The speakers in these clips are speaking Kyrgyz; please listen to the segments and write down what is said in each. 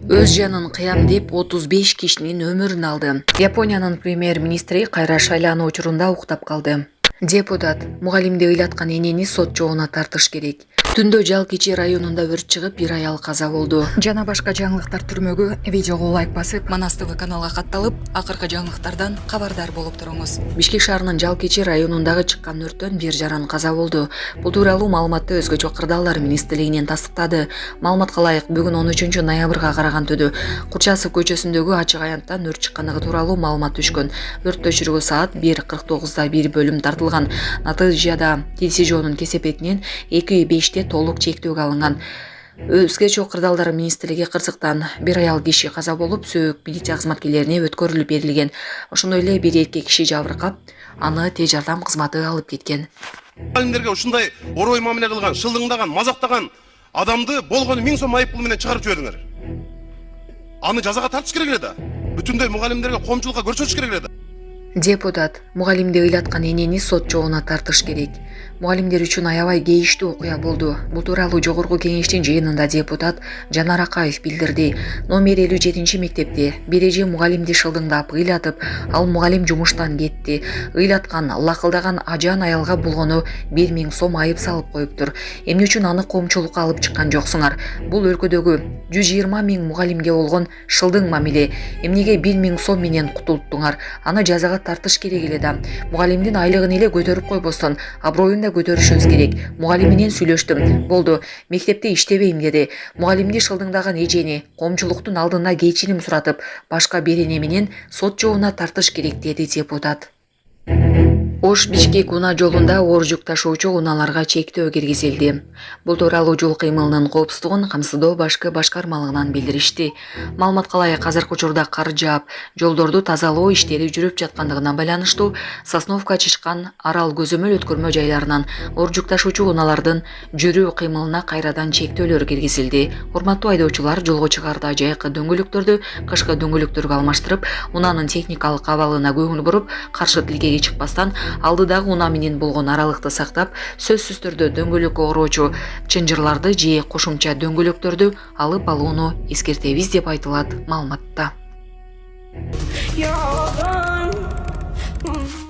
Өз жанын кыям деп 35 кишинин өмүрүн алды. Япониянын премьер-министри кайра шайлануу учурунда уктап калды. Депутат: мугалимди ыйлаткан энени сот жообуна тартыш керек. Түндө Жалкичи районунда өрт чыгып, бир аял каза болду. Жана башка жаңылыктар түрмөгү видеого лайк басып, Манас ТВ каналга катталып, акыркы жаңылыктардан кабардар болуп туруңуз. Бишкек шаарынын Жалкичи районундагы чыккан өрттөн бир жаран каза болду. Бул тууралуу маалыматты Өзгөчө кырдаалдар министрлигинен тастыктады. Маалыматка ылайык, бүгүн 13 ноябрга караган түдү Курчасов көчөсүндөгү ачык аянттан өрт чыккандыгы тууралуу маалымат түшкөн. Өрт өчүрүүгө саат 1:49 бир бөлүм тартылган. Натыйжада телесижоонун кесепетинен 2/5 толук чектөөгө алынган. Өзгөчө кырдаалдар министрлиги кырсыктан бир аял киши каза болуп, сөөк милиция кызматкерлерине өткөрүлүп берилген. Ошондой эле бир эркек киши жабыркап, аны тез жардам кызматы алып кеткен. Мугалимдерге ушундай орой мамиле кылган, шылдыңдаган, мазактаган адамды болгону 1000 сом айып пул менен чыгарып жибердиңер. Аны жазага тартыш керек эле да. Бүтүндөй мугалимдерге коомчулукка көрсөтүш керек эле да. Депутат: мугалимди ыйлаткан энени сот жообуна тартыш керек. Мугалимдер үчүн аябай кейиштүү окуя болду. Бул тууралуу Жогорку кеңештин жыйынында депутат Жанар Акаев билдирди. Номер 57 мектепте бир эже мугалимди шылдыңдап, ыйлатып, ал мугалим жумуштан кетти. Ыйлаткан, лакылдаган ажан аялга болгону 1000 сом айып салып коюптур. Эмне үчүн аны коомчулукка алып чыккан жоксуңар? Бул өлкөдөгү 120 000 мугалимге болгон шылдың мамиле. Эмнеге 1000 сом менен кутулттуңар? Аны жазага тартыш керек эле да. Мугалимдин айлыгын эле көтөрүп койбостон, аброюн да көтөрүшүбүз керек. Мугалим менен сүйлөштүм. Болду, мектепте иштебейм деди. Мугалимди шылдыңдаган эжени коомчулуктун алдына кечирим суратып, башка берене менен сот жообуна тартыш керек, деди депутат. Ош Бишкек унаа жолунда оор жүк ташуучу унааларга чектөө киргизилди. Бул тууралуу жол кыймылынын коопсуздугун камсыздоо башкы башкармалыгынан билдиришти. Маалыматка ылайык, азыркы учурда кар жаап, жолдорду тазалоо иштери жүрүп жаткандыгына байланыштуу Сосновка, Чычкан, Арал көзөмөл өткөрмө жайларынан оор жүк ташуучу унаалардын жүрүү кыймылына кайрадан чектөөлөр киргизилди. Урматтуу айдоочулар, жолго чыгаарда жайкы дөңгөлөктөрдү кышкы дөңгөлөктөргө алмаштырып, унаанын техникалык абалына көңүл буруп, каршы тилкеге чыкпастан алдыдагы унаа менен болгон аралыкты сактап, сөзсүз түрдө дөңгөлөккө ороочу чынжырларды же кошумча дөңгөлөктөрдү алып алууну эскертебиз деп айтылат маалыматта.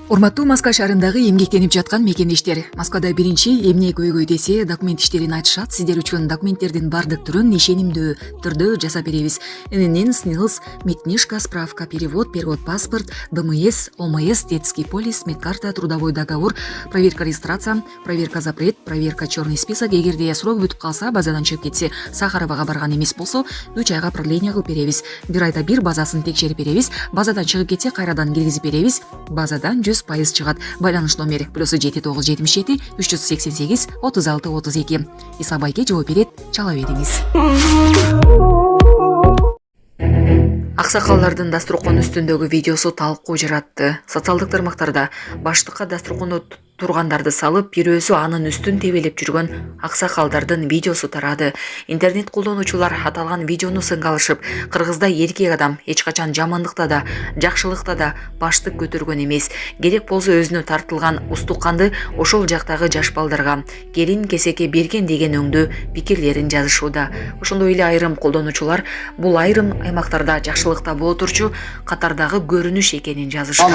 Урматтуу Москва шаарындагы эмгектенип жаткан мекендештер, Москвада биринчи эмне көйгөй десе документ иштерин айтышат. Сиздер үчүн документтердин бардык түрүн ишенимдүү түрдө жасап беребиз. ННН, СНИЛС, медкнижка, справка, перевод, паспорт, ДМС, ОМС, детский полис, медкарта, трудовой договор, проверка регистрация, проверка запрет, проверка черный список. Эгерде срок бүтүп калса, базадан чыгып кетсе, Сахаровага барган эмес болсо, 3 айга продление кылып беребиз. Бир айда бир базасын текшерип беребиз. Базадан чыгып кетсе, кайрадан киргизип беребиз. Базадан 100% чыгат. Байланыш номери +7977 388 36 32. Иса Байке жооп берет, чала бериңиз. Аксакалдардын даструкон үстүндөгү видеосу талкуу жаратты. Социалдык тармактарда баштыкка даструкондо тургандарды салып, бирөөсү анын үстүн тебелеп жүргөн аксакалдардын видеосу тарады. Интернет колдонуучулар аталган видеону сынга алышып, Кыргызда эркек адам эч качан жамандыкта да, жакшылыкта да баштык көтөргөн эмес. Керек болсо өзүнө тартылган устуканды ошол жактагы жаш балдарга келин кесеке берген деген өңдө пикирлерин жазышууда. Ошондой эле айрым колдонуучулар бул айрым аймактарда жакшылыкта боло турчу катардагы көрүнүш экенин жазышат.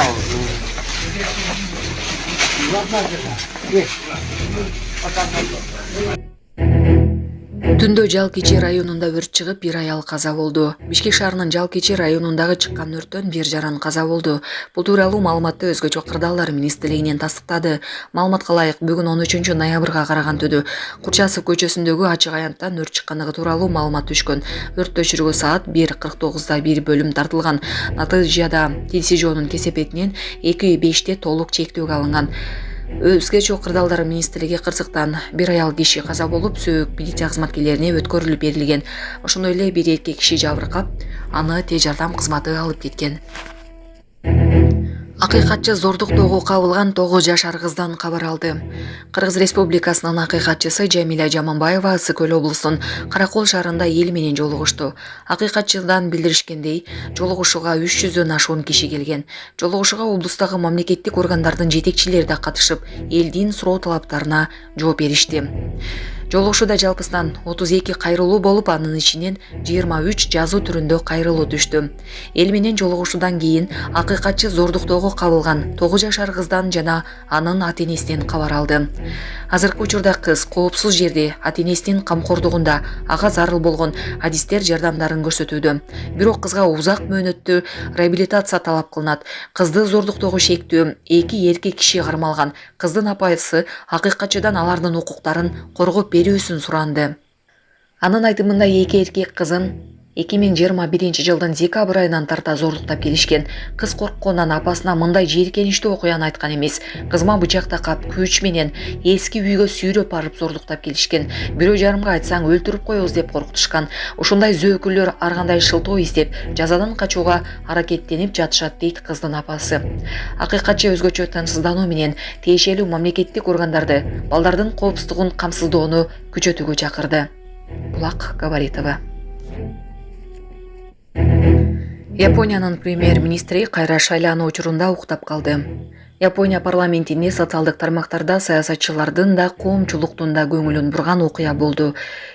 Түндө Жалкичи районунда өрт чыгып, бир аял каза болду. Бишкек шаарынын Жалкичи районундагы чыккан өрттөн бир жаран каза болду. Бул тууралуу маалыматты Өзгөчө кырдаалдар министрлигинен тастыктады. Маалыматка ылайык, бүгүн 13 ноябрга караган түдү Курчасов көчөсүндөгү ачык аянттан өрт чыккандыгы тууралуу маалымат түшкөн. Өрт өчүрүүгө саат 1:49 бир бөлүм тартылган. Натыйжада телесижоонун кесепетинен 2/5 толук чектөөгө алынган. Өзгөчө кырдаалдар министрлиги кырсыктан бир аял киши каза болуп, сөөк милиция кызматкерлерине өткөрүлүп берилген. Ошондой эле бир эркек киши жабыркап, аны тез жардам кызматы алып кеткен. Акыйкатчы зордуктоого кабылган 9 жашар кыздан кабар алды. Кыргыз Республикасынын акыйкатчысы Жамиля Жаманбаева Ысык Көл облусунун Каракол шаарында эл менен жолугушту. Акыйкатчыдан билдиришкендей, жолугушууга 300дөн ашуун киши келген. Жолугушууга облустагы мамлекеттик органдардын жетекчилери да катышып, элдин суроо талаптарына жооп беришти. Жолугушууда жалпысынан 32 кайрылуу болуп, анын ичинен 23 жазуу түрүндө кайрылуу түштү. Эл менен жолугушуудан кийин акыйкатчы зордуктоого кабылган 9 жашар кыздан жана анын ата-энесинен кабар алды. Азыркы учурда кыз коопсуз жерде ата-энесинин камкордугунда ага зарыл болгон адистер жардамдарын көрсөтүүдө. Бирок кызга узак мөөнөттүү реабилитация талап кылынат. Кызды зордуктоого шектөө 2 эркек киши кармалган. Кыздын апайысы акыйкатчыдан алардын укуктарын коргоп берүүсүн суранды. Анын айтымында 2 эркек кызын 2021 жылдын декабрь айынан тарта зордуктап келишкен. Кыз коркконунан апасына мындай жийиркеничтүү окуяны айткан эмес. Кызыма бычак такап, күч менен эски үйгө сүйрөп барып зордуктап келишкен. Бирөө жарымга айтсаң өлтүрүп коебуз деп коркутушкан. Ушундай зөөкүлдөр ар кандай шылтоо издеп, жазадан качууга аракеттенип жатышат дейт кыздын апасы. Акыйкатчы өзгөчө тынчсыздануу менен тиешелүү мамлекеттик органдарды балдардын коопсуздугун камсыздоону күчөтүүгө чакырды. Булак Габаритова. Япониянын премьер-министри кайра шайлануу учурунда уктап калды. Япония парламентинде социалдык тармактарда саясатчылардын да коомчулуктун да көңүлүн бурган окуя болду.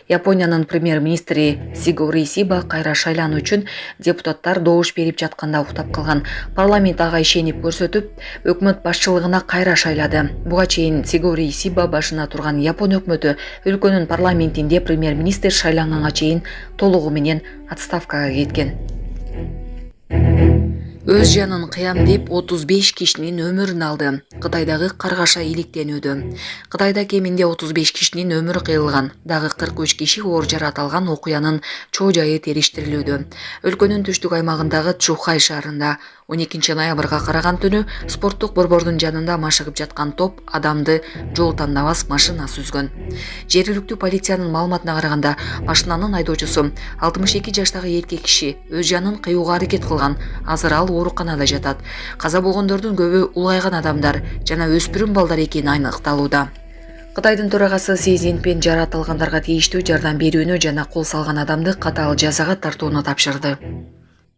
Япониянын премьер-министри Сигуро Исиба кайра шайлануу үчүн депутаттар добуш берип жатканда уктап калган. Парламент ага ишенип көрсөтүп, өкмөт башчылыгына кайра шайлады. Буга чейин Сигуро Исиба башына турган Япон өкмөтү өлкөнүн парламентинде премьер-министр шайланганга чейин толугу менен отставкага кеткен. Өз жанын кыям деп 35 кишинин өмүрүн алды. Кытайдагы каргаша иликтенүүдө. Кытайда кеминде 35 кишинин өмүрү кыйылган, дагы 43 киши оор жарат алган окуянын чоо жайы териштирилүүдө. Өлкөнүн түштүк аймагындагы Чухай шаарында 12 ноябрга караган түнү спорттук борбордун жанында машыгып жаткан топ адамды жол тандабас машина сүзгөн. Жергиликтүү полициянын маалыматына караганда, машинанын айдоочусу 62 жаштагы эркек киши өз жанын кыюуга аракет кылган. Азыр ал ооруканада жатат. Каза болгондордун көбү улгайган адамдар жана өспүрүм балдар экени айныкталууда. Кытайдын төрагасы Си Цзиньпин жарат алгандарга тийиштүү жардам берүүнү жана кол салган адамды катаал жазага тартууну тапшырды.